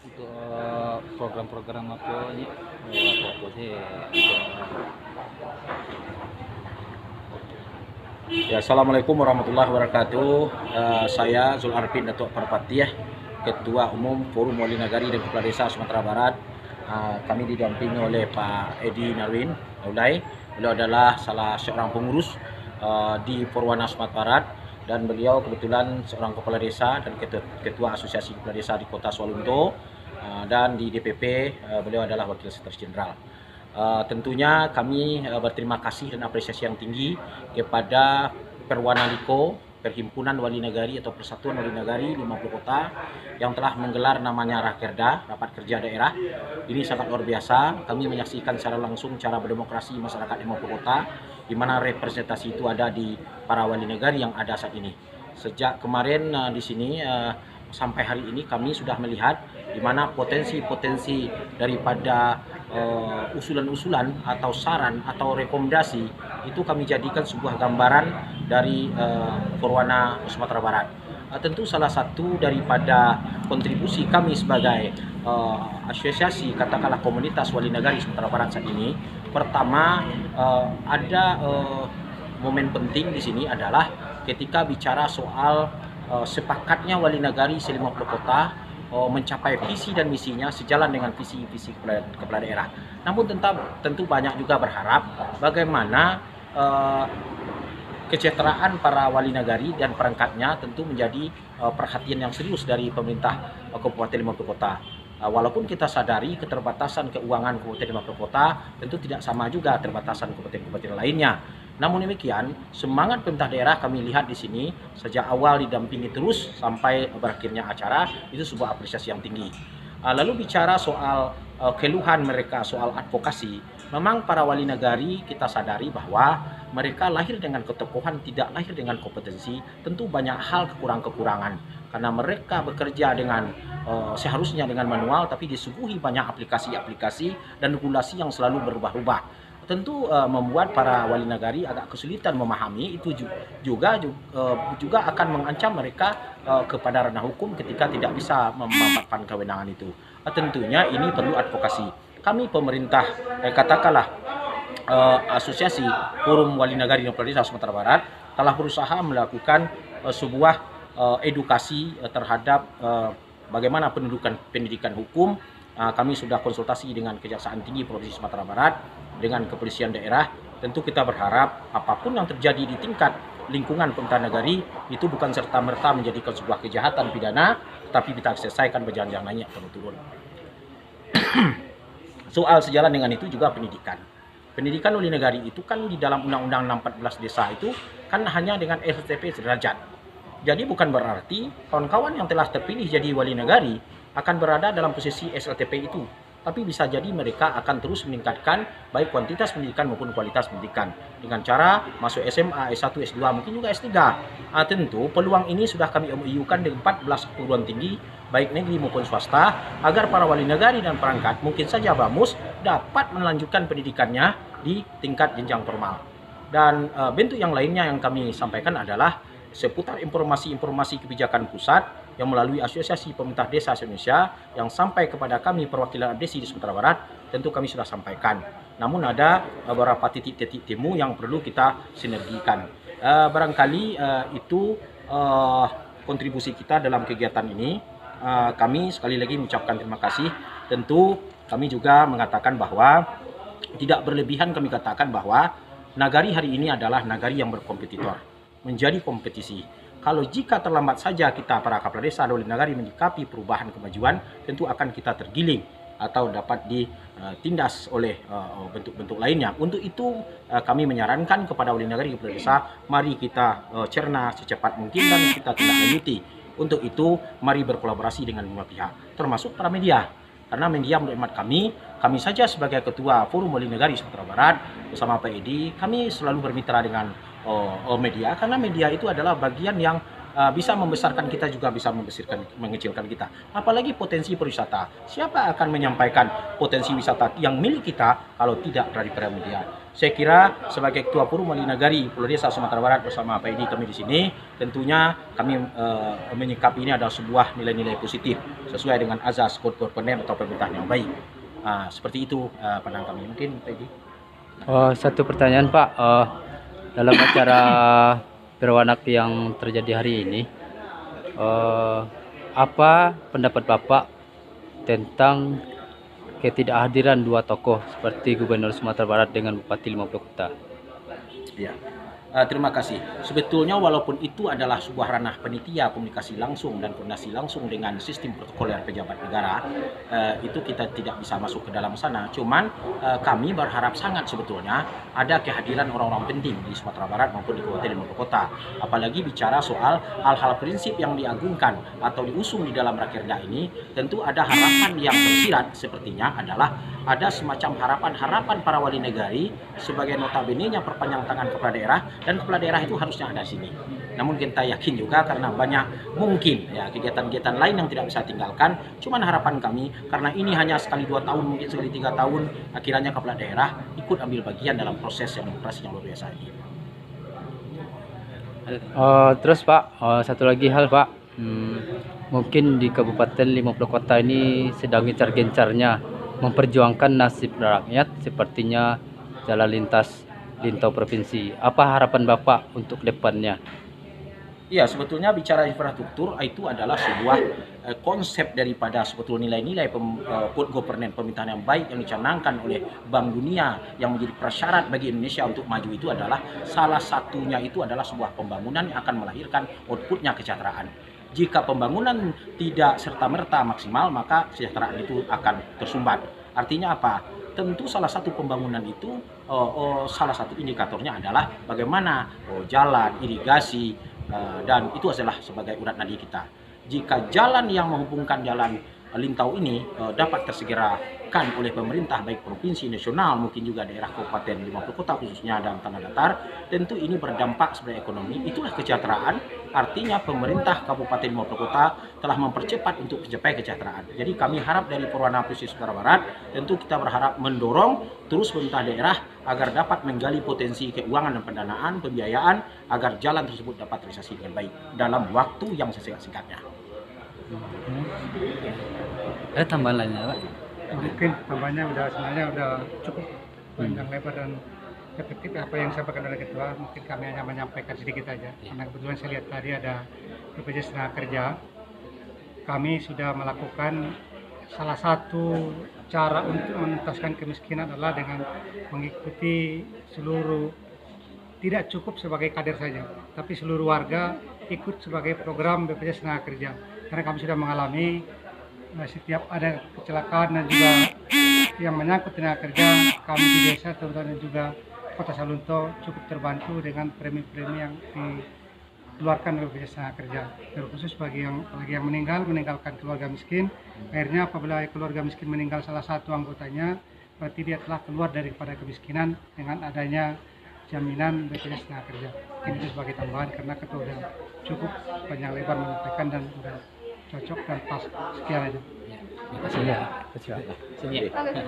Untuk program-program apa ini apa sih untuk Ya, Assalamualaikum warahmatullahi wabarakatuh. Saya Zul Arifin Datuk Parpatih, Ketua Umum Forum Wali Nagari dan Kepala Desa Sumatera Barat. Kami didampingi oleh Pak Edi Narwin Naulai. Beliau adalah salah seorang pengurus di Forwana Sumatera Barat, dan beliau kebetulan seorang kepala desa dan ketua Asosiasi Kepala Desa di Kota Swalunto, dan di DPP beliau adalah Wakil Sekretaris Jenderal. Tentunya kami berterima kasih dan apresiasi yang tinggi kepada Perwana Liko, Perhimpunan Wali Nagari atau Persatuan Wali Nagari 50 Kota yang telah menggelar namanya Rakerda, Rapat Kerja Daerah. Ini sangat luar biasa. Kami menyaksikan secara langsung cara berdemokrasi masyarakat 50 Kota, di mana representasi itu ada di para wali negari yang ada saat ini. Sejak kemarin di sini sampai hari ini kami sudah melihat di mana potensi-potensi daripada usulan-usulan atau saran atau rekomendasi itu kami jadikan sebuah gambaran dari Forwana Sumatera Barat. Tentu salah satu daripada kontribusi kami sebagai asosiasi katakanlah komunitas wali nagari Sumatera Barat saat ini, pertama ada momen penting di sini adalah ketika bicara soal sepakatnya wali nagari se-50 kota mencapai visi dan misinya sejalan dengan visi-visi kepala daerah. Namun tentu banyak juga berharap bagaimana kesejahteraan para wali nagari dan perangkatnya tentu menjadi perhatian yang serius dari pemerintah Kabupaten 50 Kota. Walaupun kita sadari keterbatasan keuangan Kabupaten 50 Kota tentu tidak sama juga keterbatasan kabupaten-kabupaten lainnya. Namun demikian, semangat pemerintah daerah kami lihat di sini sejak awal didampingi terus sampai berakhirnya acara, itu sebuah apresiasi yang tinggi. Lalu bicara soal keluhan mereka soal advokasi, memang para wali nagari kita sadari bahwa mereka lahir dengan ketokohan, tidak lahir dengan kompetensi. Tentu banyak hal kekurangan karena mereka bekerja dengan seharusnya dengan manual, tapi disuguhi banyak aplikasi-aplikasi dan regulasi yang selalu berubah-ubah. Tentu membuat para wali nagari agak kesulitan memahami itu, juga akan mengancam mereka kepada ranah hukum ketika tidak bisa memanfaatkan kewenangan itu. Tentunya ini perlu advokasi. Kami pemerintah katakanlah asosiasi Forum Wali Nagari dan Kepala Desa Sumatera Barat telah berusaha melakukan sebuah edukasi terhadap bagaimana pendidikan hukum. Kami sudah konsultasi dengan Kejaksaan Tinggi Provinsi Sumatera Barat, dengan kepolisian daerah. Tentu kita berharap apapun yang terjadi di tingkat lingkungan pemerintah nagari itu bukan serta-merta menjadikan sebuah kejahatan pidana, tapi kita selesaikan berjalan-jalan naik turun-turun. Soal sejalan dengan itu juga pendidikan. Pendidikan wali negari itu kan di dalam Undang-Undang 14 Desa itu kan hanya dengan SLTP sederajat. Jadi bukan berarti kawan-kawan yang telah terpilih jadi wali negari akan berada dalam posisi SLTP itu. Tapi bisa jadi mereka akan terus meningkatkan baik kuantitas pendidikan maupun kualitas pendidikan. Dengan cara masuk SMA, S1, S2, mungkin juga S3. Tentu peluang ini sudah kami MOU-kan dengan 14 perguruan tinggi, baik negeri maupun swasta, agar para wali nagari dan perangkat mungkin saja bamus dapat melanjutkan pendidikannya di tingkat jenjang formal. Dan bentuk yang lainnya yang kami sampaikan adalah seputar informasi-informasi kebijakan pusat yang melalui Asosiasi Pemerintah Desa Indonesia yang sampai kepada kami perwakilan ADESI di Sumatera Barat, tentu kami sudah sampaikan. Namun ada beberapa titik-titik temu yang perlu kita sinergikan. Barangkali itu kontribusi kita dalam kegiatan ini. Kami sekali lagi mengucapkan terima kasih. Tentu kami juga mengatakan bahwa tidak berlebihan kami katakan bahwa nagari hari ini adalah nagari yang berkompetitor, menjadi kompetisi. Kalau jika terlambat saja kita para kepala desa dan wali nagari menyikapi perubahan kemajuan, tentu akan kita tergiling atau dapat ditindas oleh bentuk-bentuk lainnya. Untuk itu kami menyarankan kepada wali nagari dan kepala desa, mari kita cerna secepat mungkin dan kita tindak lanjuti. Untuk itu mari berkolaborasi dengan semua pihak, termasuk para media. Karena media menurut hemat kami saja sebagai Ketua Forum Wali Nagari Sumatera Barat bersama Pak Edi, kami selalu bermitra dengan media, karena media itu adalah bagian yang bisa membesarkan kita juga bisa mengecilkan kita. Apalagi potensi pariwisata. Siapa akan menyampaikan potensi wisata yang milik kita kalau tidak dari media? Saya kira sebagai Ketua Forum Wali Negari Pulau Desa Sumatera Barat bersama Pak Edi kami di sini, tentunya kami menyikapi ini adalah sebuah nilai-nilai positif sesuai dengan azas kode permen atau pemerintahan yang baik. Seperti itu pandangan kami. Mungkin Pak Edi. Satu pertanyaan Pak, dalam acara Berwanak yang terjadi hari ini, apa pendapat Bapak tentang ketidakhadiran dua tokoh seperti Gubernur Sumatera Barat dengan Bupati 50 Kota? Ya. Terima kasih. Sebetulnya walaupun itu adalah sebuah ranah panitia komunikasi langsung dan koordinasi langsung dengan sistem protokoler pejabat negara, itu kita tidak bisa masuk ke dalam sana. Cuman kami berharap sangat sebetulnya ada kehadiran orang-orang penting di Sumatera Barat maupun di Kabupaten 50 Kota. Apalagi bicara soal hal-hal prinsip yang diagungkan atau diusung di dalam Rakerda ini, tentu ada harapan yang tersirat sepertinya adalah ada semacam harapan-harapan para wali negari sebagai notabene-nya perpanjang tangan kepala daerah, dan kepala daerah itu harusnya ada sini. Namun kita yakin juga karena banyak mungkin ya kegiatan-kegiatan lain yang tidak bisa tinggalkan. Cuman harapan kami karena ini hanya sekali 2 tahun, mungkin sekali 3 tahun, akhirnya kepala daerah ikut ambil bagian dalam proses demokrasi yang luar biasa ini. Terus Pak, satu lagi hal Pak, mungkin di Kabupaten 50 Kota ini sedang gencar-gencarnya memperjuangkan nasib rakyat sepertinya jalan lintas lintau provinsi. Apa harapan Bapak untuk depannya? Ya, sebetulnya bicara infrastruktur itu adalah sebuah konsep daripada sebetulnya nilai-nilai good governance, pemerintahan yang baik yang dicanangkan oleh Bank Dunia yang menjadi prasyarat bagi Indonesia untuk maju. Itu adalah salah satunya, itu adalah sebuah pembangunan yang akan melahirkan outputnya kesejahteraan. Jika pembangunan tidak serta-merta maksimal, maka kesejahteraan itu akan tersumbat. Artinya apa? Tentu salah satu pembangunan itu, salah satu indikatornya adalah bagaimana jalan, irigasi, dan itu adalah sebagai urat nadi kita. Jika jalan yang menghubungkan jalan lintau ini dapat tersegerakan oleh pemerintah baik provinsi, nasional, mungkin juga daerah kabupaten 50 kota khususnya dan tanah datar, tentu ini berdampak sebagai ekonomi. Itulah kesejahteraan. Artinya pemerintah kabupaten 50 kota telah mempercepat untuk mencapai kesejahteraan. Jadi kami harap dari Perwana Provinsi Sumatera Barat, tentu kita berharap mendorong terus pemerintah daerah agar dapat menggali potensi keuangan dan pendanaan, pembiayaan agar jalan tersebut dapat terrealisasi dengan baik dalam waktu yang sesingkat-singkatnya. Ada tambahan lainnya Pak? Mungkin tambahnya sebenarnya udah cukup panjang lebar dan efektif apa yang disampaikan oleh ketua. Mungkin kami hanya menyampaikan sedikit aja karena kebetulan saya lihat tadi ada BPJS Tenaga Kerja. Kami sudah melakukan salah satu cara untuk menuntaskan kemiskinan adalah dengan mengikuti seluruh, tidak cukup sebagai kader saja, tapi seluruh warga ikut sebagai program BPJS Tenaga Kerja. Karena kami sudah mengalami setiap ada kecelakaan dan juga yang menyangkut tenaga kerja, kami di desa terutama juga Kota Salunto cukup terbantu dengan premi-premi yang dikeluarkan oleh BPJS Tenaga Kerja. Terkhusus bagi yang meninggalkan keluarga miskin, akhirnya apabila keluarga miskin meninggal salah satu anggotanya, berarti dia telah keluar daripada kemiskinan dengan adanya jaminan BPJS Tenaga Kerja. Ini sebagai tambahan karena ketua sudah cukup panjang lebar menyampaikan dan sudah cocok dan pas. Sekian aja. Terima kasih ya.